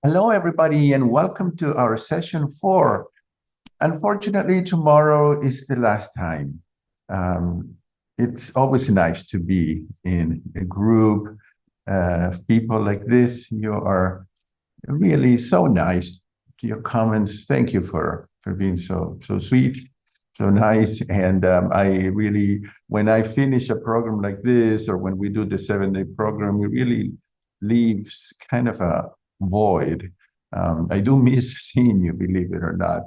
Hello, everybody, and welcome to our session 4. Unfortunately, tomorrow is the last time. It's always nice to be in a group of people like this. You are really so nice. Your comments, thank you for being so sweet, so nice. And I really, when I finish a program like this, or when we do the 7-day program, it really leaves kind of a void. I do miss seeing you, believe it or not.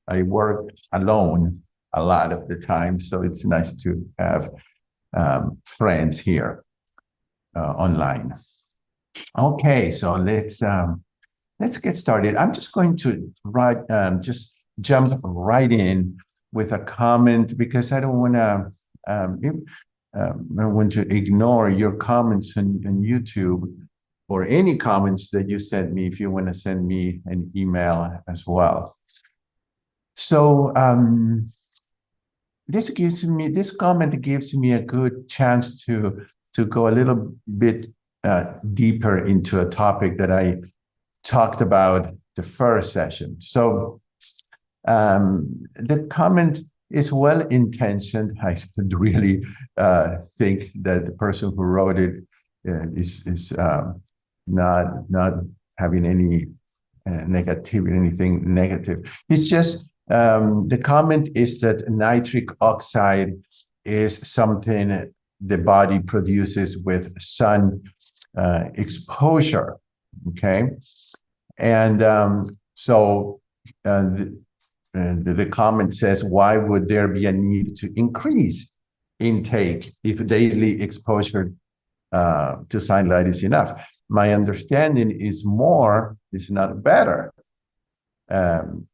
I work alone a lot of the time, so it's nice to have friends here online. Okay, so let's get started. I'm just going to just jump right in with a comment because I don't want to ignore your comments on YouTube or any comments that you sent me if you want to send me an email as well. So this comment gives me a good chance to go a little bit deeper into a topic that I talked about the first session. So the comment is well-intentioned. I really think that the person who wrote it is not having any negativity, anything negative. It's just the comment is that nitric oxide is something the body produces with sun exposure. Okay, and so the comment says, why would there be a need to increase intake if daily exposure to sunlight is enough? My understanding is more is not better. And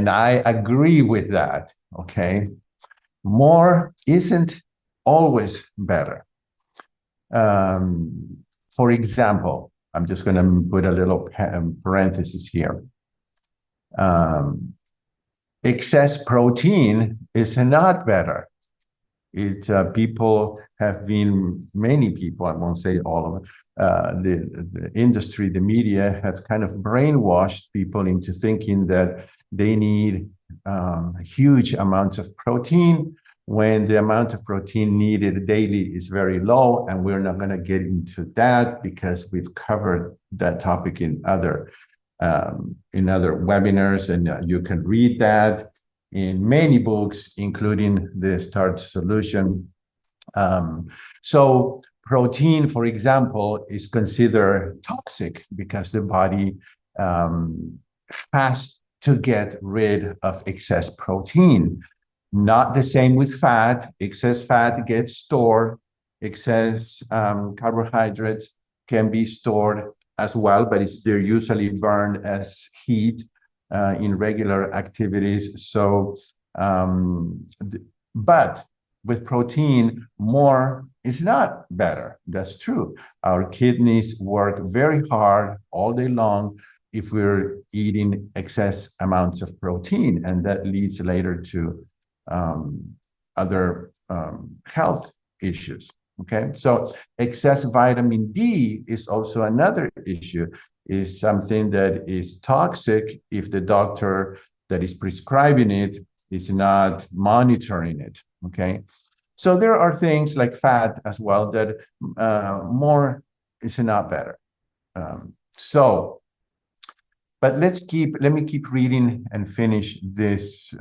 I agree with that, okay? More isn't always better. For example, I'm just going to put a little parenthesis here. Excess protein is not better. People have been, many people, I won't say all of them, the industry, the media has kind of brainwashed people into thinking that they need huge amounts of protein when the amount of protein needed daily is very low, and we're not going to get into that because we've covered that topic in other webinars, and you can read that in many books, including the Starch Solution. So protein, for example, is considered toxic because the body has to get rid of excess protein. Not the same with fat. Excess fat gets stored. Excess carbohydrates can be stored as well, but they're usually burned as heat in regular activities. So, but with protein, more is not better. That's true. Our kidneys work very hard all day long if we're eating excess amounts of protein, and that leads later to other health issues. Okay, so excess vitamin D is also another issue. Is something that is toxic if the doctor that is prescribing it is not monitoring it. Okay, so there are things like fat as well that more is not better. But let me keep reading and finish this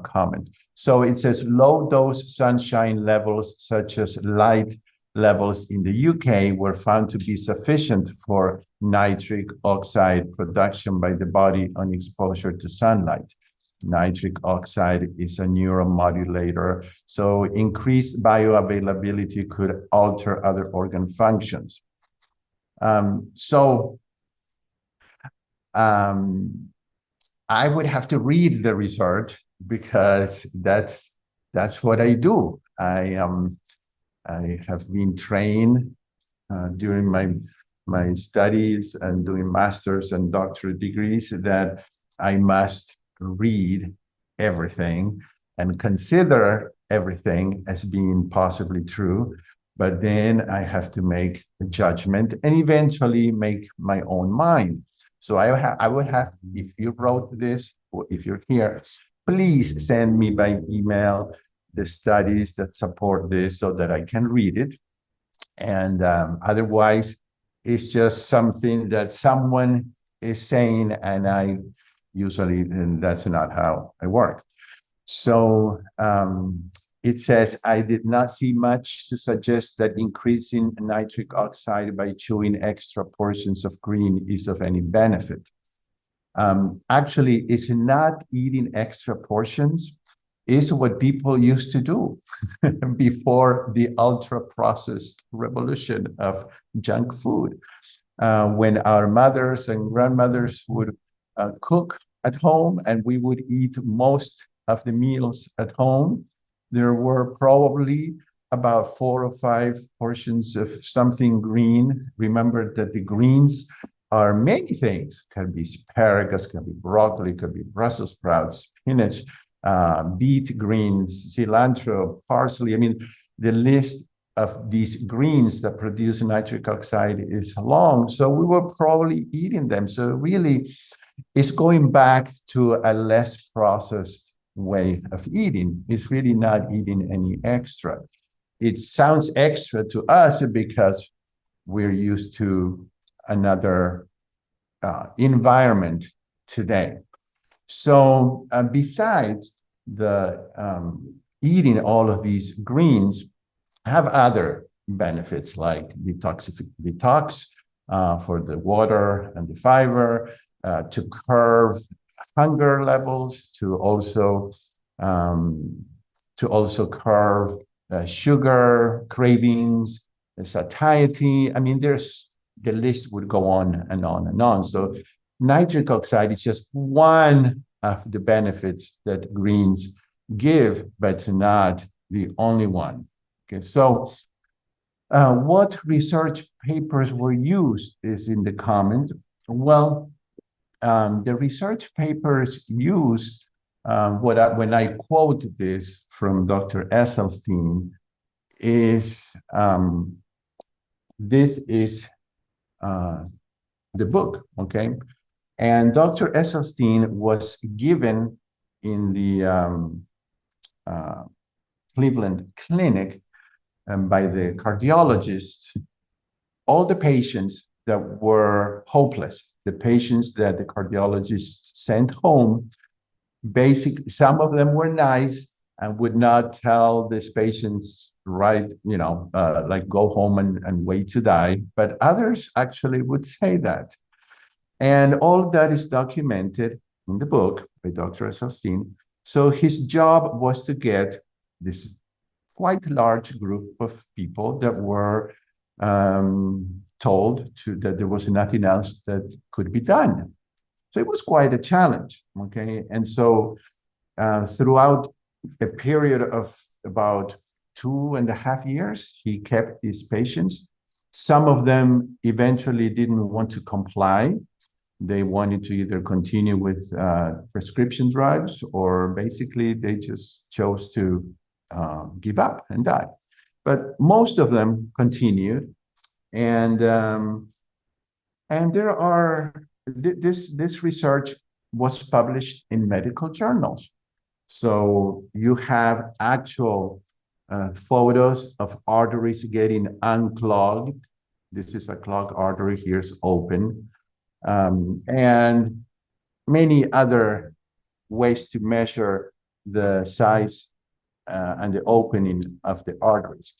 comment. So it says low dose sunshine levels such as light levels in the UK were found to be sufficient for nitric oxide production by the body on exposure to sunlight. Nitric oxide is a neuromodulator, so increased bioavailability could alter other organ functions. I would have to read the research because that's what I do. I have been trained during my studies and doing master's and doctorate degrees that I must read everything and consider everything as being possibly true, but then I have to make a judgment and eventually make my own mind. So I would have, if you wrote this, or if you're here, please send me by email the studies that support this so that I can read it. And otherwise, it's just something that someone is saying, and I usually, and that's not how I work. So it says, I did not see much to suggest that increasing nitric oxide by chewing extra portions of green is of any benefit. Actually, it's not eating extra portions, is what people used to do before the ultra-processed revolution of junk food. When our mothers and grandmothers would cook at home and we would eat most of the meals at home, there were probably about 4 or 5 portions of something green. Remember that the greens are many things. Can be asparagus, can be broccoli, could be Brussels sprouts, spinach, beet greens, cilantro, parsley. I mean, the list of these greens that produce nitric oxide is long. So we were probably eating them. So really, it's going back to a less processed way of eating. It's really not eating any extra. It sounds extra to us because we're used to another environment today. So besides the eating all of these greens, have other benefits like detox for the water and the fiber, to curb hunger levels, to also curb sugar cravings, satiety. I mean, the list would go on and on and on. So nitric oxide is just one of the benefits that greens give, but not the only one. Okay, so what research papers were used is in the comment. Well, the research papers used, when I quote this from Dr. Esselstyn, is this is the book, okay? And Dr. Esselstyn was given in the Cleveland Clinic by the cardiologist all the patients that were hopeless, the patients that the cardiologist sent home. Basically, some of them were nice and would not tell these patients, right, like go home and wait to die. But others actually would say that. And all of that is documented in the book by Dr. Esselstyn. So his job was to get this quite large group of people that were told that there was nothing else that could be done. So it was quite a challenge, okay? And so throughout a period of about 2.5 years, he kept these patients. Some of them eventually didn't want to comply. They wanted to either continue with prescription drugs, or basically they just chose to give up and die. But most of them continued, and there are this research was published in medical journals. So you have actual photos of arteries getting unclogged. This is a clogged artery, here's open. And many other ways to measure the size and the opening of the arteries.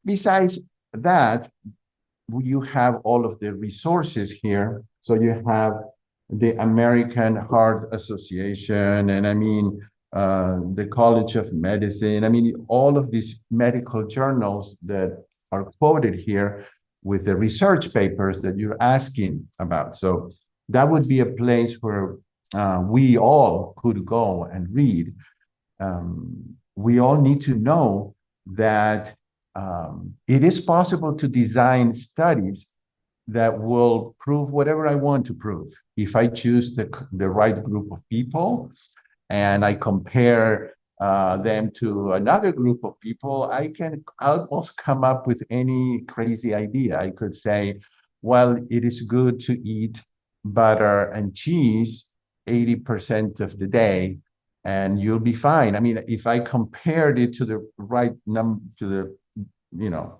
Besides that, you have all of the resources here. So you have the American Heart Association, and I mean, the College of Medicine. I mean, all of these medical journals that are quoted here with the research papers that you're asking about. So that would be a place where we all could go and read. We all need to know that it is possible to design studies that will prove whatever I want to prove. If I choose the right group of people and I compare them to another group of people, I can almost come up with any crazy idea. I could say, well, it is good to eat butter and cheese 80% of the day, and you'll be fine. I mean, if I compared it to the right number, to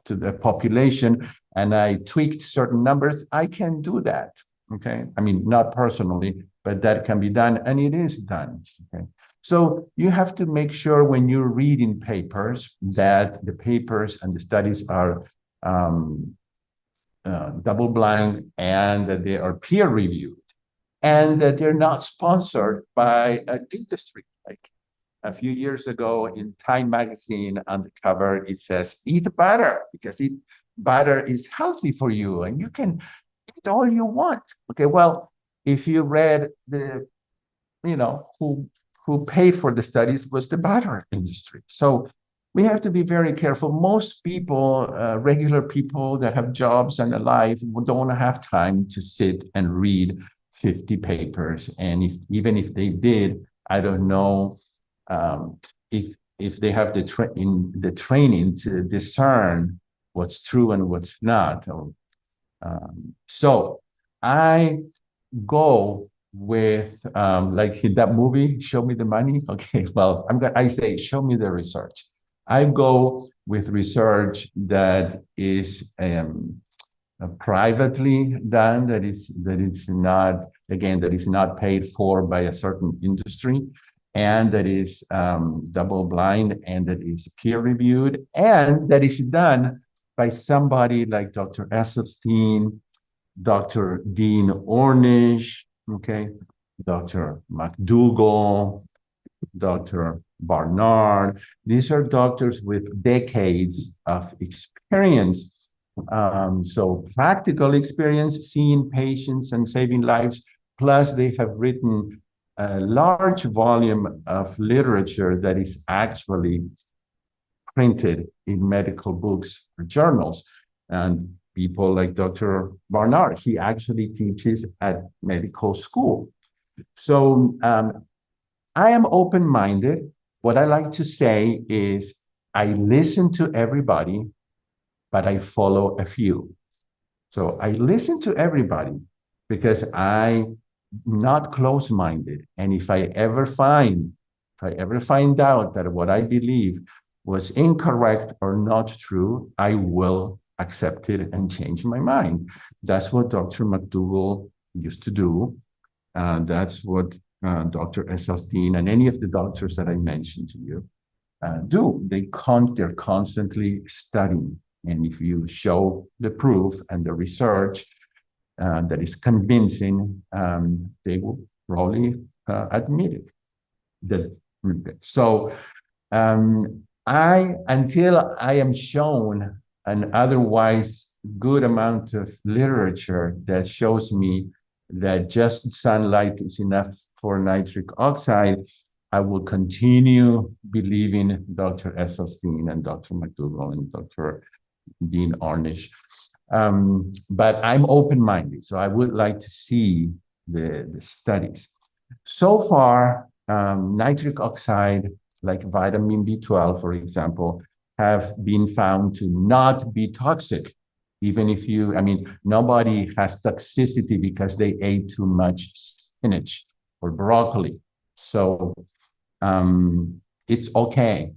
the population, and I tweaked certain numbers, I can do that. Okay. I mean, not personally, but that can be done, and it is done. Okay. So you have to make sure when you're reading papers that the papers and the studies are double blind, and that they are peer reviewed, and that they're not sponsored by an industry. Like a few years ago in Time magazine, on the cover, it says, eat butter because butter is healthy for you and you can eat all you want. Okay, well, if you read who paid for the studies was the butter industry. So we have to be very careful. Most people, regular people that have jobs and a life, don't have time to sit and read 50 papers. And even if they did, I don't know if they have the training to discern what's true and what's not. So I go with like in that movie, Show Me the Money. Okay, well, I say, show me the research. I go with research that is privately done, that is not paid for by a certain industry, and that is double blind, and that is peer reviewed, and that is done by somebody like Dr. Esselstyn, Dr. Dean Ornish, okay, Dr. McDougall, Dr. Barnard. These are doctors with decades of experience. So practical experience seeing patients and saving lives, plus they have written a large volume of literature that is actually printed in medical books or journals. And people like Dr. Barnard, he actually teaches at medical school. So I am open-minded. What I like to say is I listen to everybody, but I follow a few. So I listen to everybody because I'm not close-minded. And if I ever find out that what I believe was incorrect or not true, I will accept it and change my mind. That's what Dr. McDougall used to do. That's what Dr. Esselstyn and any of the doctors that I mentioned to you do. They're constantly studying. And if you show the proof and the research that is convincing, they will probably admit it. So until I am shown an otherwise good amount of literature that shows me that just sunlight is enough for nitric oxide, I will continue believing Dr. Esselstyn and Dr. McDougall and Dr. Dean Ornish. But I'm open-minded, so I would like to see the studies. So far, nitric oxide, like vitamin B12, for example, have been found to not be toxic. Even if nobody has toxicity because they ate too much spinach or broccoli. So it's okay.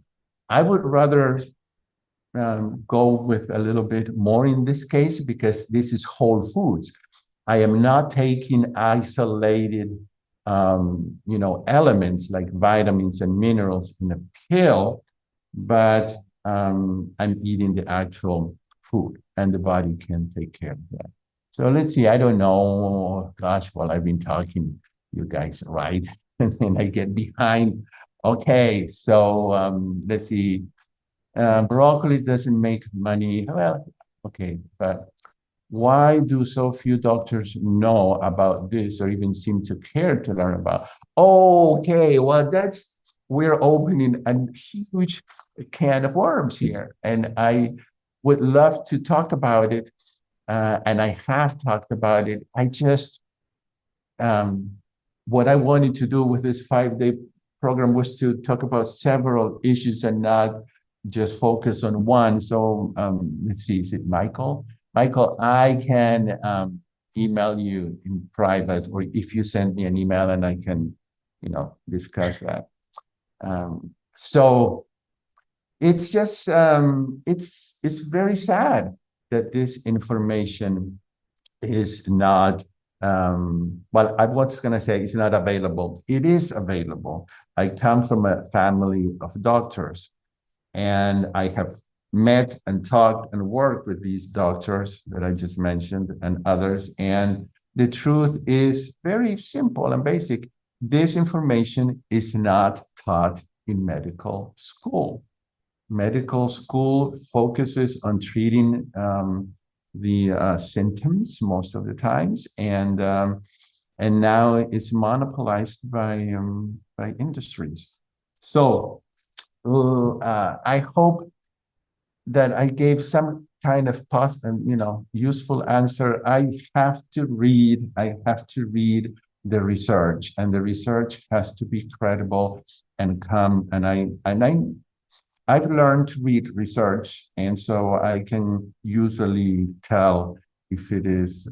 I would rather go with a little bit more in this case because this is whole foods. I am not taking isolated elements like vitamins and minerals in a pill, but I'm eating the actual food and the body can take care of that. So let's see, I don't know, gosh, while I've been talking, you guys, right? And I get behind. Okay, so let's see. Broccoli doesn't make money. Well, okay, but why do so few doctors know about this or even seem to care to learn about? Okay, well, we're opening a huge can of worms here. And I would love to talk about it. And I have talked about it. I just, what I wanted to do with this 5-day program was to talk about several issues and not just focus on one. So let's see, is it Michael? Michael, I can email you in private, or if you send me an email and I can, discuss that. So it's just, it's very sad that this information is not, well, I was going to say it's not available. It is available. I come from a family of doctors, and I have met and talked and worked with these doctors that I just mentioned and others. And the truth is very simple and basic. This information is not taught in medical school. Medical school focuses on treating the symptoms most of the times, and now it's monopolized by industries. So I hope that I gave some kind of useful answer. I have to read the research, and the research has to be credible and come. And I've learned to read research, and so I can usually tell if it is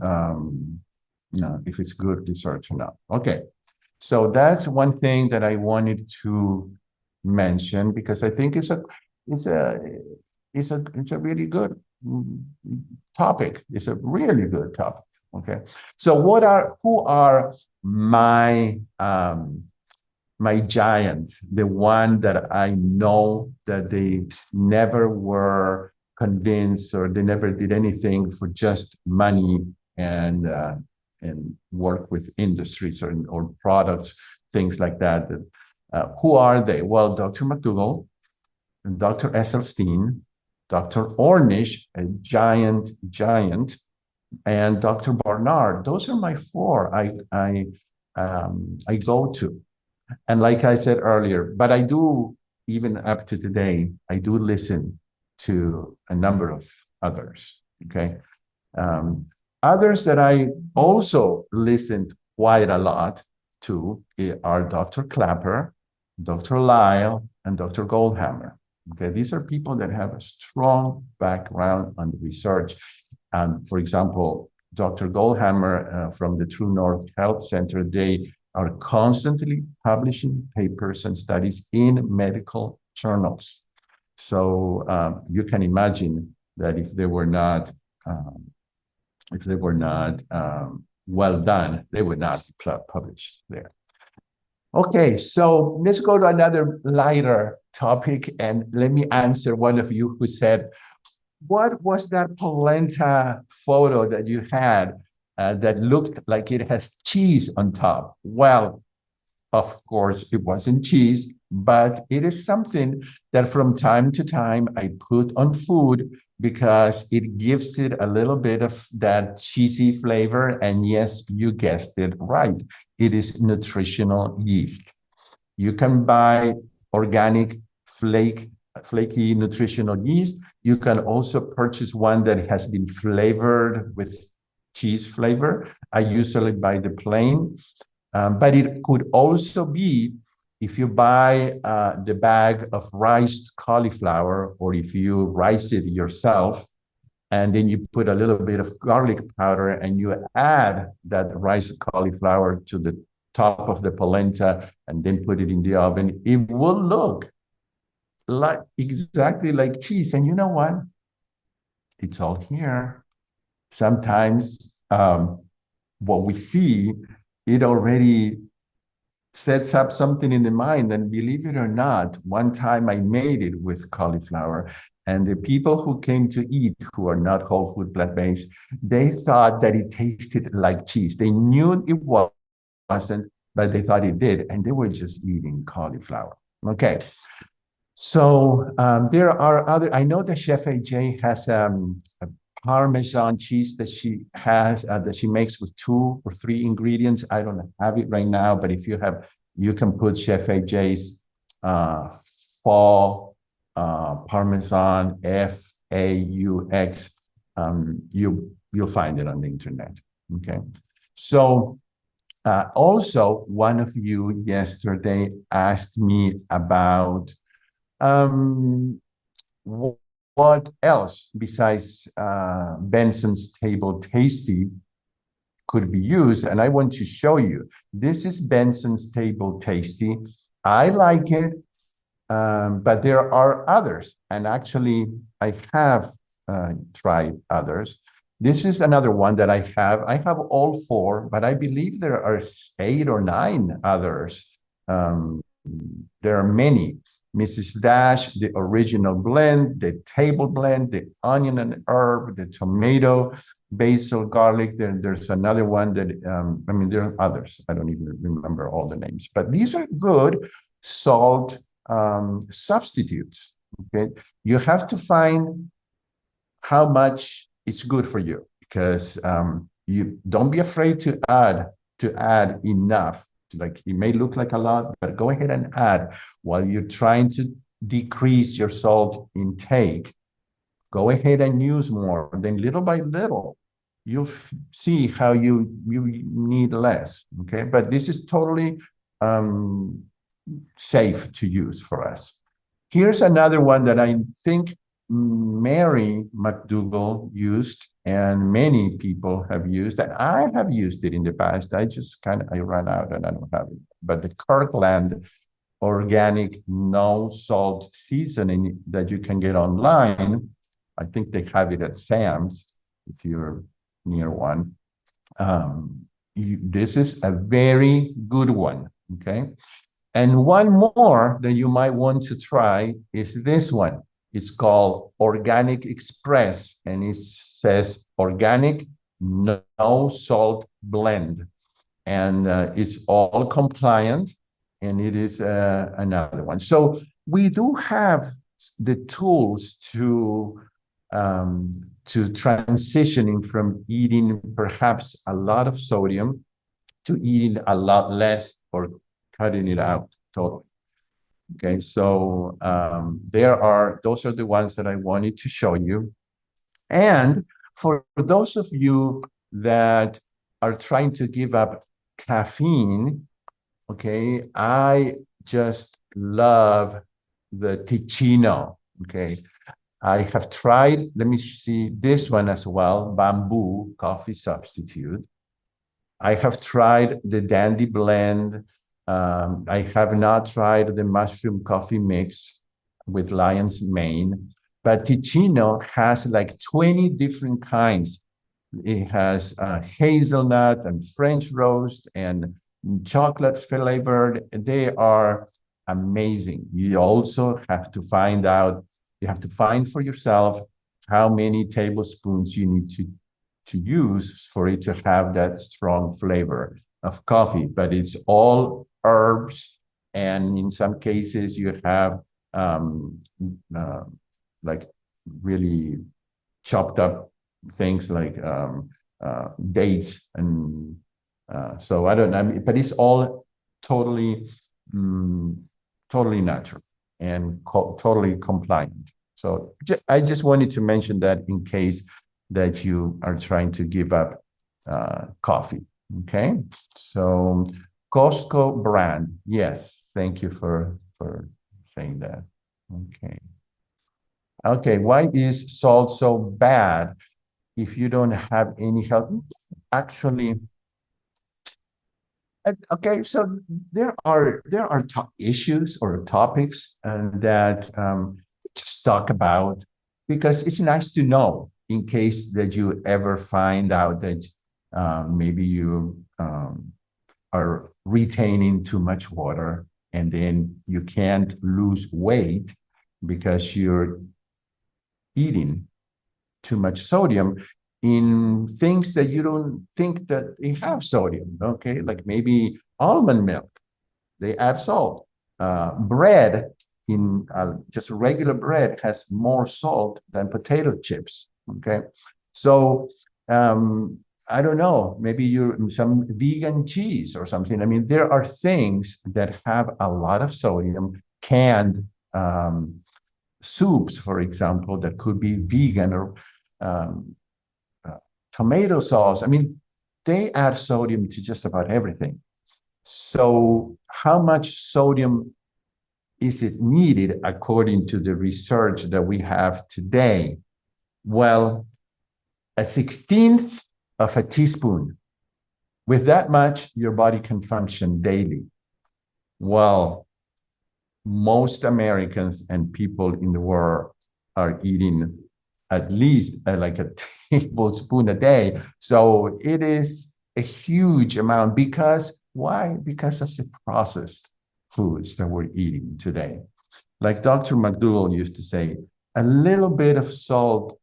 if it's good research or not. Okay, so that's one thing that I wanted to mention, because I think it's a really good topic. It's a really good topic. Okay, so who are my my giants, the one that I know that they never were convinced, or they never did anything for just money and work with industries or products, things like that. Who are they? Well, Dr. McDougall, Dr. Esselstyn, Dr. Ornish, a giant, and Dr. Barnard. Those are my four I go to. And like I said earlier, but I do, even up to today, I do listen to a number of others, okay? Others that I also listened quite a lot to are Dr. Clapper, Dr. Lyle, and Dr. Goldhammer. Okay, these are people that have a strong background on research. For example, Dr. Goldhammer from the True North Health Center, they are constantly publishing papers and studies in medical journals. So you can imagine that if they were not well done, they would not be published there. Okay, so let's go to another lighter topic, and let me answer one of you who said, what was that polenta photo that you had that looked like it has cheese on top? Well, of course, it wasn't cheese, but it is something that from time to time I put on food because it gives it a little bit of that cheesy flavor. And yes, you guessed it right. It is nutritional yeast. You can buy organic flaky nutritional yeast. You can also purchase one that has been flavored with cheese flavor. I usually buy the plain, but it could also be, if you buy the bag of riced cauliflower, or if you rice it yourself, and then you put a little bit of garlic powder and you add that riced cauliflower to the top of the polenta and then put it in the oven, it will look like exactly like cheese. And you know what? It's all here. Sometimes what we see, it already sets up something in the mind. And believe it or not, one time I made it with cauliflower, and the people who came to eat, who are not whole food plant-based, they thought that it tasted like cheese. They knew it wasn't, but they thought it did, and they were just eating cauliflower. Okay. So there are other, I know that Chef AJ has a Parmesan cheese that she has, that she makes with 2 or 3 ingredients. I don't have it right now, but if you have, you can put Chef AJ's fall Parmesan, FAUX. You'll find it on the internet. Okay. So also, one of you yesterday asked me about what else besides Benson's Table Tasty could be used, and I want to show you. This is Benson's Table Tasty. I like it, but there are others, and actually I have tried others. This is another one that I have. I have all four, but I believe there are 8 or 9 others. There are many. Mrs. Dash, the original blend, the table blend, the onion and herb, the tomato, basil, garlic. There's another one that, I mean, there are others. I don't even remember all the names, but these are good salt substitutes, okay? You have to find how much it's good for you, because you don't be afraid to add enough. Like, it may look like a lot, but go ahead and add while you're trying to decrease your salt intake. Go ahead and use more. Then little by little, you'll see how you need less. Okay, but this is totally safe to use for us. Here's another one that I think Mary McDougall used, and many people have used, and I have used it in the past. I ran out and I don't have it. But the Kirkland organic no salt seasoning that you can get online, I think they have it at Sam's if you're near one. This is a very good one, okay? And one more that you might want to try is this one. It's called Organic Express, and it says Organic No Salt Blend. And it's all compliant, and it is another one. So we do have the tools to transitioning from eating perhaps a lot of sodium to eating a lot less or cutting it out totally. Okay, so those are the ones that I wanted to show you. And for those of you that are trying to give up caffeine, okay, I just love the Ticino, okay. I have tried, let me see this one as well, Bamboo Coffee Substitute. I have tried the Dandy Blend. I have not tried the mushroom coffee mix with lion's mane, but Ticino has like 20 different kinds. It has hazelnut and French roast and chocolate flavored. They are amazing. You also have to find out, you have to find for yourself how many tablespoons you need to use for it to have that strong flavor of coffee, but it's all herbs, and in some cases you have like really chopped up things like dates, and so I don't know, but it's all totally totally natural and totally compliant. So I just wanted to mention that in case that you are trying to give up coffee. Okay, so Costco brand. Yes, thank you for saying that. Okay. Okay, why is salt so bad if you don't have any health? Actually, okay, so there are issues or topics that just talk about, because it's nice to know in case that you ever find out that maybe you are retaining too much water, and then you can't lose weight because you're eating too much sodium in things that you don't think that they have sodium, okay? Like maybe almond milk, they add salt. Bread, in just regular bread, has more salt than potato chips, okay? So I don't know, maybe you're some vegan cheese or something. I mean, there are things that have a lot of sodium, canned soups, for example, that could be vegan, or tomato sauce. I mean, they add sodium to just about everything. So how much sodium is it needed according to the research that we have today? Well, 1/16 of a teaspoon With that much, your body can function daily. Well, most Americans and people in the world are eating at least like a tablespoon a day. So it is a huge amount because why? Because of the processed foods that we're eating today. Like Dr. McDougall used to say, a little bit of salt,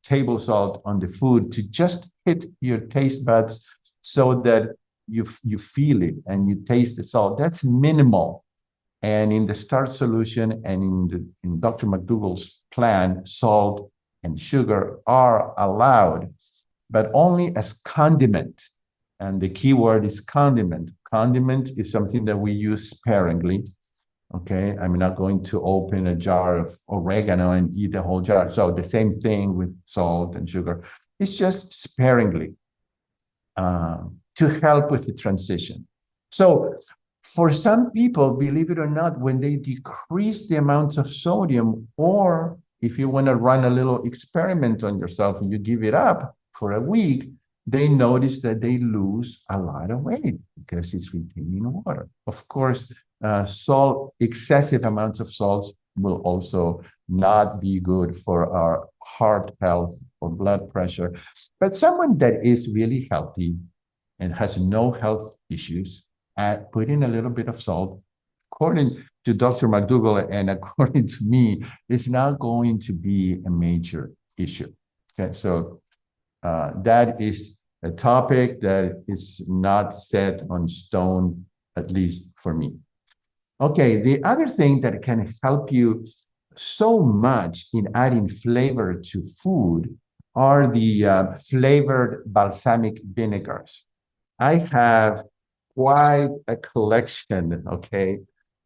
table salt on the food to just hit your taste buds so that you feel it and you taste the salt. That's minimal. And in the starch solution and in Dr. McDougall's plan, salt and sugar are allowed, but only as condiment. And the key word is condiment. Condiment is something that we use sparingly. Okay, I'm not going to open a jar of oregano and eat the whole jar. So the same thing with salt and sugar. It's just sparingly to help with the transition. So for some people, believe it or not, when they decrease the amounts of sodium, or if you want to run a little experiment on yourself and you give it up for a week, they notice that they lose a lot of weight because it's retaining water. Of course, salt, excessive amounts of salt will also not be good for our heart health or blood pressure. But someone that is really healthy and has no health issues, put in a little bit of salt, according to Dr. McDougall and according to me, is not going to be a major issue. Okay, so that is a topic that is not set on stone, at least for me. Okay, the other thing that can help you so much in adding flavor to food are the flavored balsamic vinegars. I have quite a collection, okay,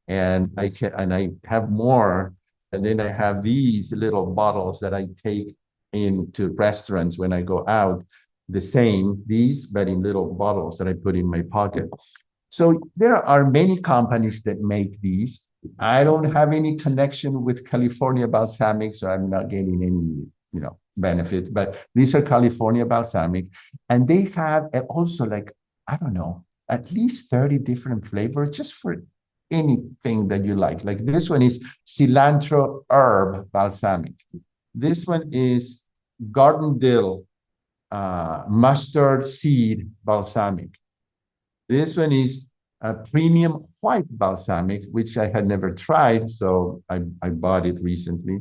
and I have more, and then I have these little bottles that I take into restaurants when I go out. The same, these, but in little bottles that I put in my pocket. So there are many companies that make these. I don't have any connection with California Balsamic, so I'm not getting any, benefit. But these are California Balsamic, and they have also like, I don't know, at least 30 different flavors just for anything that you like. Like this one is cilantro herb balsamic. This one is garden dill mustard seed balsamic. This one is a premium white balsamic, which I had never tried, so I bought it recently.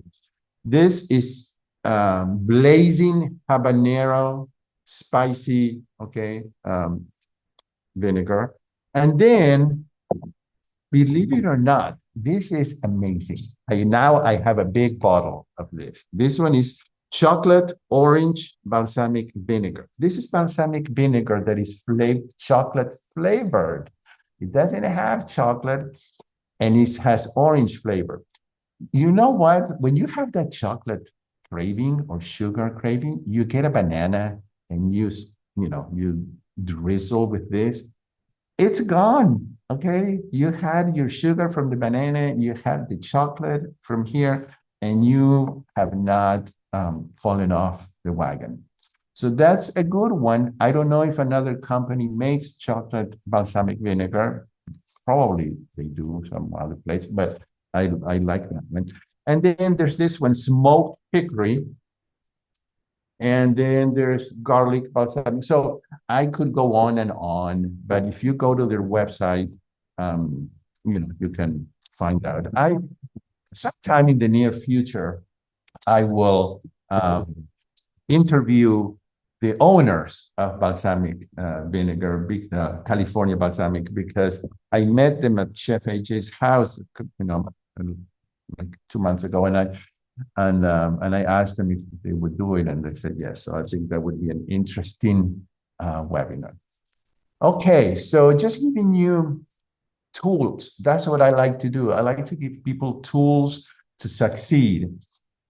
This is blazing habanero spicy, okay, vinegar. And then, believe it or not, this is amazing. Now I have a big bottle of this. This one is chocolate orange balsamic vinegar. This is balsamic vinegar that is chocolate flavored. It doesn't have chocolate and it has orange flavor. You know what? When you have that chocolate craving or sugar craving, you get a banana and you drizzle with this. It's gone. Okay. You had your sugar from the banana, you had the chocolate from here, and you have not fallen off the wagon. So that's a good one. I don't know if another company makes chocolate balsamic vinegar. Probably they do some other place, but I like that one. And then there's this one, smoked hickory. And then there's garlic balsamic. So I could go on, but if you go to their website, you can find out. Sometime in the near future, I will interview the owners of balsamic vinegar, California Balsamic, because I met them at Chef AJ's house, like 2 months ago, and I asked them if they would do it, and they said yes. So I think that would be an interesting webinar. Okay, so just giving you tools. That's what I like to do. I like to give people tools to succeed.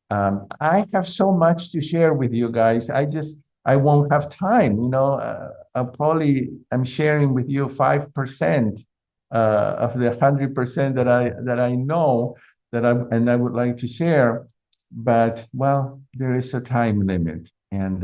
I have so much to share with you guys. I won't have time. I'm sharing with you 5% of the 100% that I know and I would like to share. But well, there is a time limit, and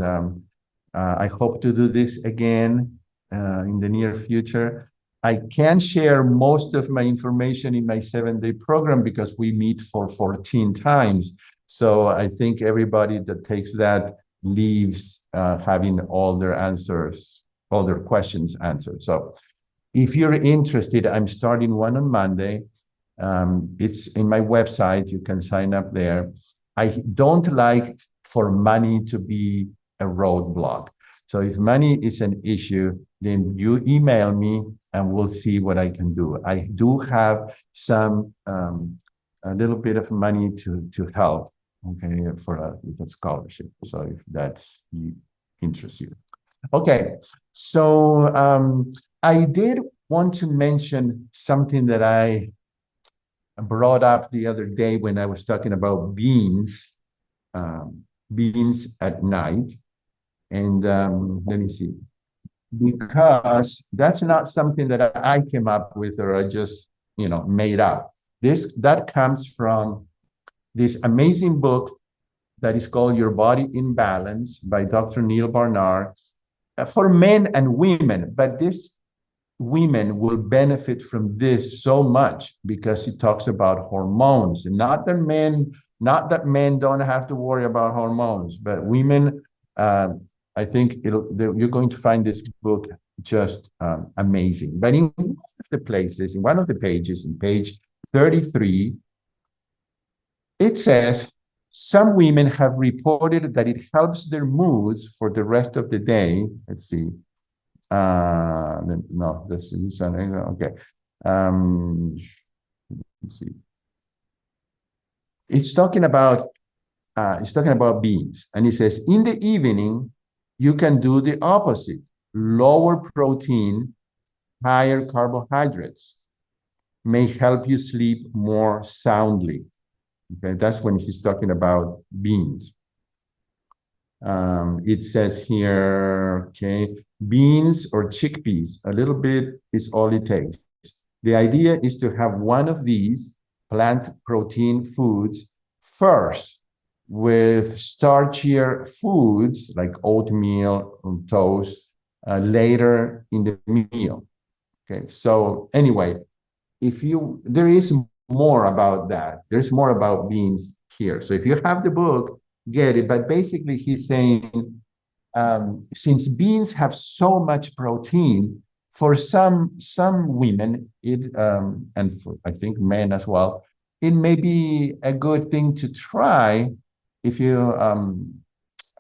I hope to do this again in the near future. I can share most of my information in my 7-day program because we meet for 14 times. So I think everybody that takes that leaves having all their answers, all their questions answered. So if you're interested, I'm starting one on Monday. It's in my website. You can sign up there. I don't like for money to be a roadblock. So if money is an issue, then you email me and we'll see what I can do. I do have some a little bit of money to help, okay, for with a scholarship. So if that's interests you. Okay, so I did want to mention something that I brought up the other day when I was talking about beans at night. And let me see, because that's not something that I came up with or I just, made up. That comes from this amazing book that is called Your Body in Balance by Dr. Neil Barnard, for men and women. But this women will benefit from this so much because it talks about hormones. And not that men don't have to worry about hormones, but women, I think you're going to find this book just amazing. But in one of the places, in one of the pages, in page 33, it says, some women have reported that it helps their moods for the rest of the day. Let's see. No, this is okay. Let's see. It's talking about beans, and it says in the evening you can do the opposite: lower protein, higher carbohydrates may help you sleep more soundly. Okay, that's when he's talking about beans. It says here, okay, beans or chickpeas, a little bit is all it takes. The idea is to have one of these plant protein foods first with starchier foods like oatmeal and toast later in the meal. Okay, so anyway, there is more about that. There's more about beans here. So if you have the book, get it. But basically, he's saying, since beans have so much protein, for some women, and for I think men as well, it may be a good thing to try if you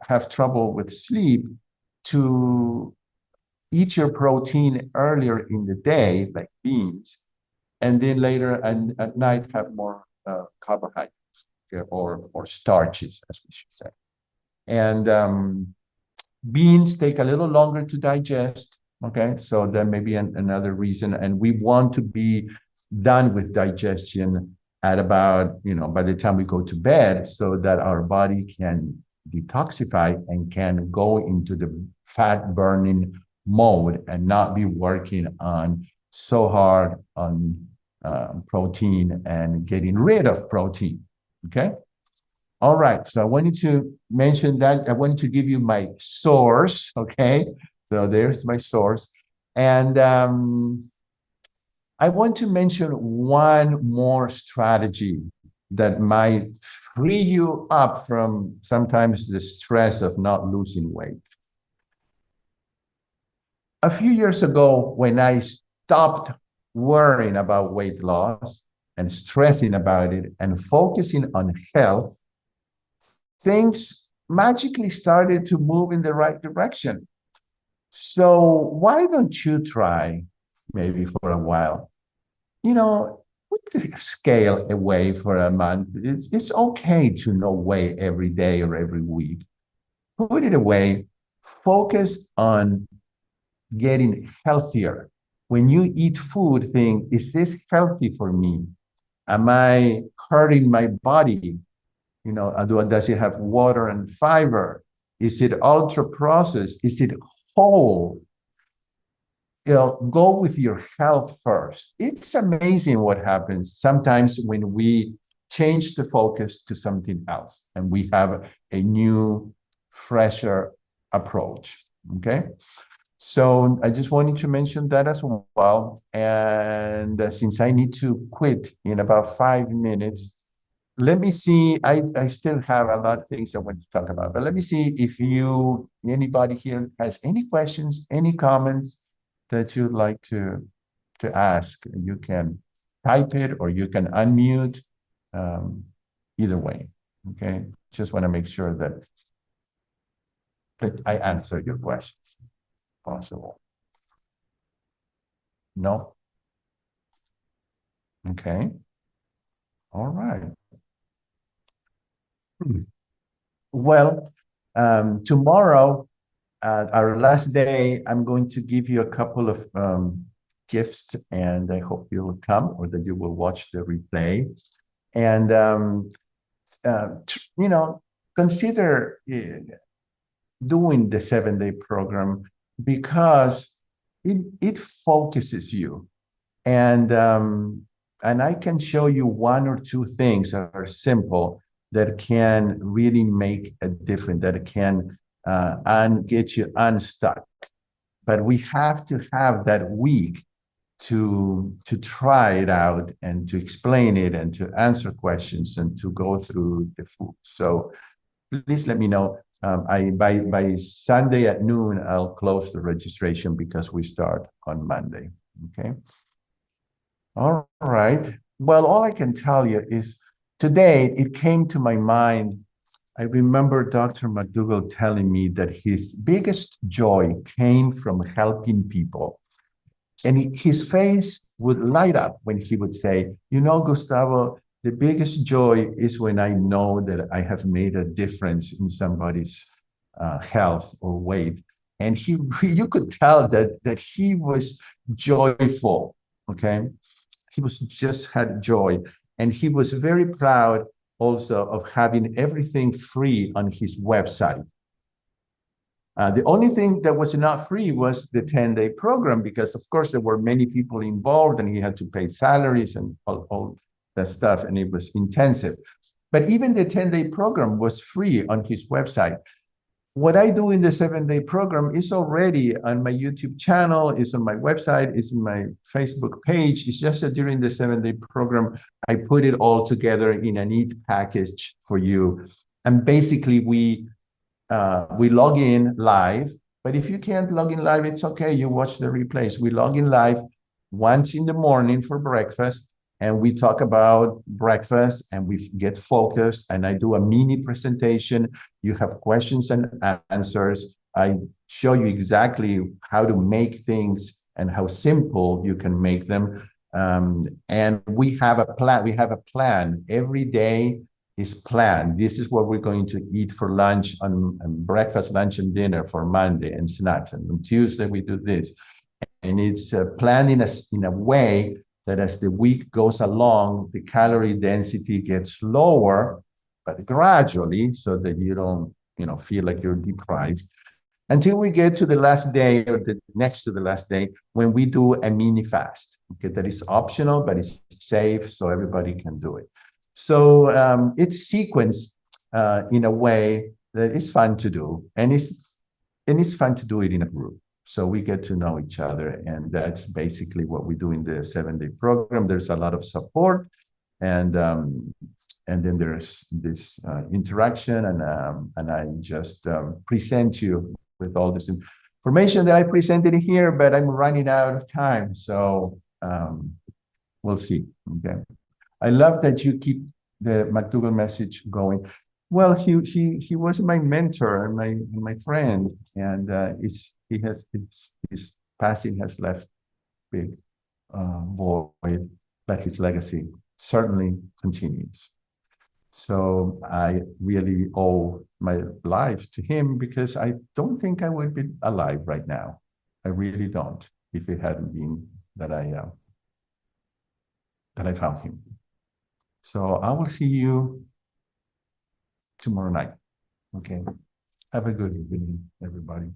have trouble with sleep, to eat your protein earlier in the day, like beans, and then later and at night have more carbohydrates, okay, or starches, as we should say. And beans take a little longer to digest, okay? So that may be another reason. And we want to be done with digestion at about, by the time we go to bed, so that our body can detoxify and can go into the fat burning mode and not be working on so hard on protein and getting rid of protein, okay? All right, so I wanted to mention that. I wanted to give you my source, okay? So there's my source. And I want to mention one more strategy that might free you up from sometimes the stress of not losing weight. A few years ago, when I stopped worrying about weight loss and stressing about it and focusing on health, things magically started to move in the right direction. So why don't you try, maybe for a while, put the scale away for a month. It's okay to not weigh every day or every week. Put it away. Focus on getting healthier. When you eat food, think, is this healthy for me? Am I hurting my body? Does it have water and fiber? Is it ultra processed? Is it whole? Go with your health first. It's amazing what happens sometimes when we change the focus to something else and we have a new, fresher approach. Okay. So I just wanted to mention that as well. And since I need to quit in about 5 minutes, let me see. I still have a lot of things I want to talk about, but let me see if anybody here has any questions, any comments that you'd like to ask. You can type it or you can unmute. Um, Either way, okay? Just want to make sure that I answer your questions possible. No? Okay. All right. Well, tomorrow, our last day, I'm going to give you a couple of gifts, and I hope you'll come or that you will watch the replay. And, you know, consider doing the 7-day program because it focuses you. And I can show you one or two things that are simple that can really make a difference, that can get you unstuck. But we have to have that week to try it out and to explain it and to answer questions and to go through the food. So please let me know. By Sunday at noon, I'll close the registration because we start on Monday. Okay. All right. Well, all I can tell you is today it came to my mind. I remember Dr. McDougall telling me that his biggest joy came from helping people. And his face would light up when he would say, you know, Gustavo, the biggest joy is when I know that I have made a difference in somebody's health or weight. And you could tell that he was joyful. Okay. He was just had joy. And he was very proud also of having everything free on his website. The only thing that was not free was the 10-day program, because of course there were many people involved and he had to pay salaries and all that stuff, and it was intensive. But even the 10-day program was free on his website. What I do in the 7-day program is already on my YouTube channel, is on my website, is in my Facebook page. It's just that during the 7-day program, I put it all together in a neat package for you. And basically we log in live, but if you can't log in live, it's okay. You watch the replays. We log in live once in the morning for breakfast, and we talk about breakfast and we get focused, and I do a mini presentation. You have questions and answers. I show you exactly how to make things and how simple you can make them. And we have a plan. We have a plan every day is planned. This is what we're going to eat for lunch on breakfast, lunch, and dinner for Monday, and snacks. And on Tuesday, we do this. And it's planned in a way that as the week goes along, the calorie density gets lower, but gradually, so that you don't, feel like you're deprived, until we get to the last day or the next to the last day when we do a mini fast. Okay, that is optional, but it's safe, so everybody can do it. So it's sequenced in a way that is fun to do, and it's fun to do it in a group. So we get to know each other, and that's basically what we do in the 7-day program. There's a lot of support, and then there's this interaction, and I just present you with all this information that I presented here, but I'm running out of time, so we'll see. Okay. I love that you keep the McDougall message going. Well, he was my mentor and my friend, and his passing has left big void, but his legacy certainly continues. So I really owe my life to him, because I don't think I would be alive right now. I really don't, if it hadn't been that I found him. So I will see you tomorrow night. Okay. Have a good evening, everybody.